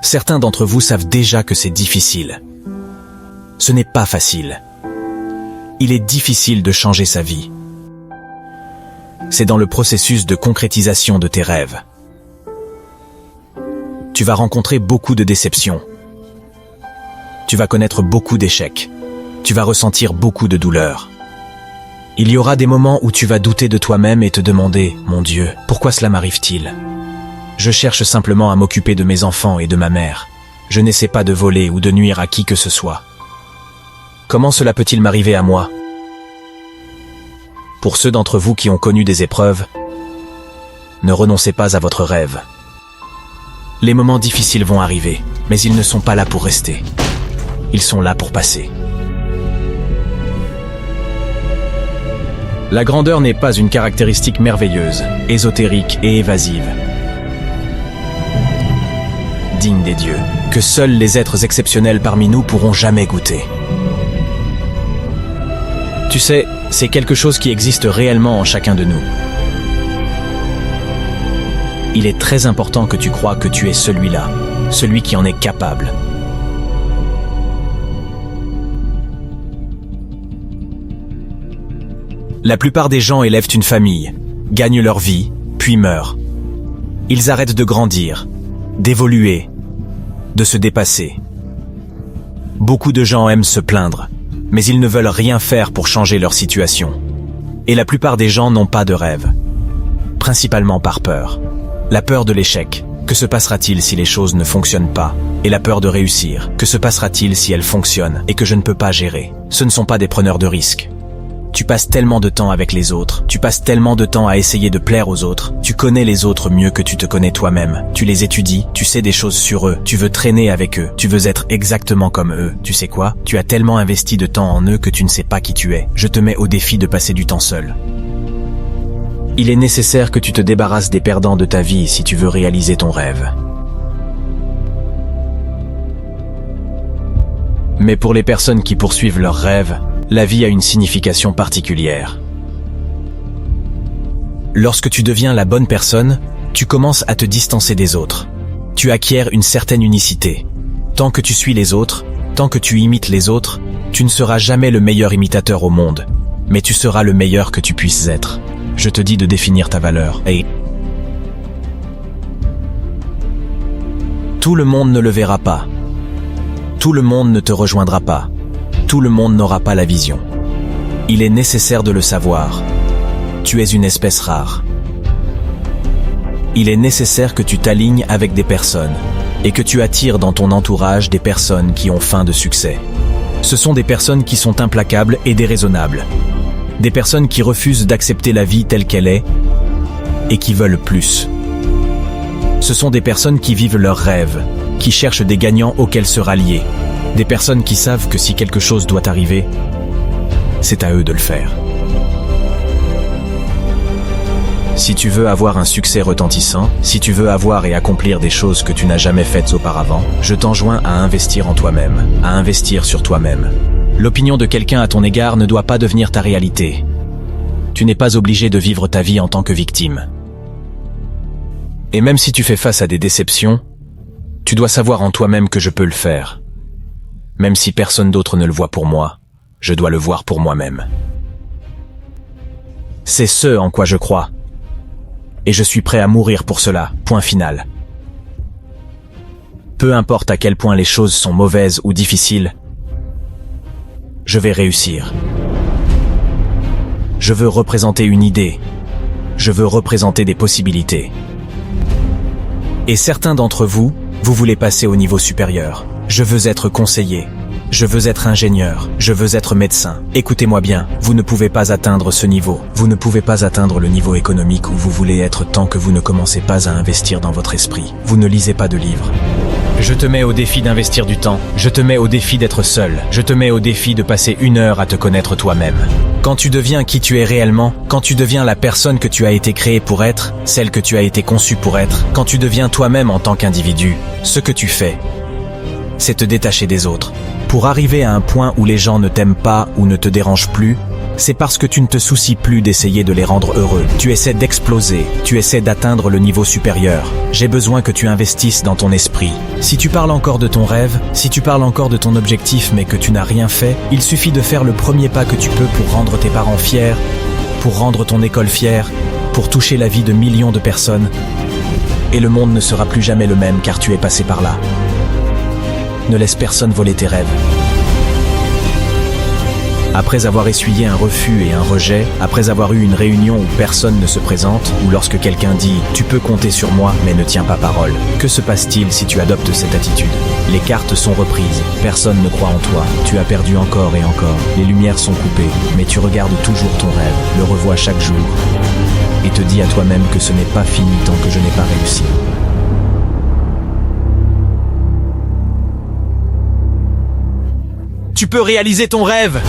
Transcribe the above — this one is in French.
Certains d'entre vous savent déjà que c'est difficile. Ce n'est pas facile. Il est difficile de changer sa vie. C'est dans le processus de concrétisation de tes rêves. Tu vas rencontrer beaucoup de déceptions. Tu vas connaître beaucoup d'échecs. Tu vas ressentir beaucoup de douleur. Il y aura des moments où tu vas douter de toi-même et te demander « Mon Dieu, pourquoi cela m'arrive-t-il ? Je cherche simplement à m'occuper de mes enfants et de ma mère. Je n'essaie pas de voler ou de nuire à qui que ce soit. Comment cela peut-il m'arriver à moi ?» Pour ceux d'entre vous qui ont connu des épreuves, ne renoncez pas à votre rêve. Les moments difficiles vont arriver, mais ils ne sont pas là pour rester. Ils sont là pour passer. La grandeur n'est pas une caractéristique merveilleuse, ésotérique et évasive. Digne des dieux, que seuls les êtres exceptionnels parmi nous pourront jamais goûter. Tu sais, c'est quelque chose qui existe réellement en chacun de nous. Il est très important que tu crois que tu es celui-là, celui qui en est capable. La plupart des gens élèvent une famille, gagnent leur vie, puis meurent. Ils arrêtent de grandir, d'évoluer, de se dépasser. Beaucoup de gens aiment se plaindre, mais ils ne veulent rien faire pour changer leur situation. Et la plupart des gens n'ont pas de rêve, principalement par peur. La peur de l'échec, que se passera-t-il si les choses ne fonctionnent pas? Et la peur de réussir, que se passera-t-il si elles fonctionnent et que je ne peux pas gérer? Ce ne sont pas des preneurs de risques. Tu passes tellement de temps avec les autres, tu passes tellement de temps à essayer de plaire aux autres, tu connais les autres mieux que tu te connais toi-même, tu les étudies, tu sais des choses sur eux, tu veux traîner avec eux, tu veux être exactement comme eux. Tu sais quoi? Tu as tellement investi de temps en eux que tu ne sais pas qui tu es. Je te mets au défi de passer du temps seul. Il est nécessaire que tu te débarrasses des perdants de ta vie si tu veux réaliser ton rêve. Mais pour les personnes qui poursuivent leurs rêves, la vie a une signification particulière. Lorsque tu deviens la bonne personne, tu commences à te distancer des autres. Tu acquiers une certaine unicité. Tant que tu suis les autres, tant que tu imites les autres, tu ne seras jamais le meilleur imitateur au monde, mais tu seras le meilleur que tu puisses être. Je te dis de définir ta valeur. Et tout le monde ne le verra pas. Tout le monde ne te rejoindra pas. Tout le monde n'aura pas la vision. Il est nécessaire de le savoir. Tu es une espèce rare. Il est nécessaire que tu t'alignes avec des personnes et que tu attires dans ton entourage des personnes qui ont faim de succès. Ce sont des personnes qui sont implacables et déraisonnables. Des personnes qui refusent d'accepter la vie telle qu'elle est et qui veulent plus. Ce sont des personnes qui vivent leurs rêves, qui cherchent des gagnants auxquels se rallier. Des personnes qui savent que si quelque chose doit arriver, c'est à eux de le faire. Si tu veux avoir un succès retentissant, si tu veux avoir et accomplir des choses que tu n'as jamais faites auparavant, je t'enjoins à investir en toi-même, à investir sur toi-même. L'opinion de quelqu'un à ton égard ne doit pas devenir ta réalité. Tu n'es pas obligé de vivre ta vie en tant que victime. Et même si tu fais face à des déceptions, tu dois savoir en toi-même que je peux le faire. Même si personne d'autre ne le voit pour moi, je dois le voir pour moi-même. C'est ce en quoi je crois. Et je suis prêt à mourir pour cela, point final. Peu importe à quel point les choses sont mauvaises ou difficiles, je vais réussir. Je veux représenter une idée. Je veux représenter des possibilités. Et certains d'entre vous, vous voulez passer au niveau supérieur. Je veux être conseiller. Je veux être ingénieur. Je veux être médecin. Écoutez-moi bien, vous ne pouvez pas atteindre ce niveau. Vous ne pouvez pas atteindre le niveau économique où vous voulez être tant que vous ne commencez pas à investir dans votre esprit. Vous ne lisez pas de livres. Je te mets au défi d'investir du temps. Je te mets au défi d'être seul. Je te mets au défi de passer 1 heure à te connaître toi-même. Quand tu deviens qui tu es réellement, quand tu deviens la personne que tu as été créé pour être, celle que tu as été conçu pour être, quand tu deviens toi-même en tant qu'individu, ce que tu fais, c'est te détacher des autres. Pour arriver à un point où les gens ne t'aiment pas ou ne te dérangent plus, C'est parce que tu ne te soucies plus d'essayer de les rendre heureux. Tu essaies d'exploser, tu essaies d'atteindre le niveau supérieur. J'ai besoin que tu investisses dans ton esprit. Si tu parles encore de ton rêve, si tu parles encore de ton objectif mais que tu n'as rien fait, il suffit de faire le premier pas que tu peux pour rendre tes parents fiers, pour rendre ton école fière, pour toucher la vie de millions de personnes. Et le monde ne sera plus jamais le même car tu es passé par là. Ne laisse personne voler tes rêves. Après avoir essuyé un refus et un rejet, après avoir eu une réunion où personne ne se présente, ou lorsque quelqu'un dit « tu peux compter sur moi mais ne tiens pas parole », que se passe-t-il si tu adoptes cette attitude? Les cartes sont reprises, personne ne croit en toi, tu as perdu encore et encore, les lumières sont coupées, mais tu regardes toujours ton rêve, le revois chaque jour, et te dis à toi-même que ce n'est pas fini tant que je n'ai pas réussi. Tu peux réaliser ton rêve!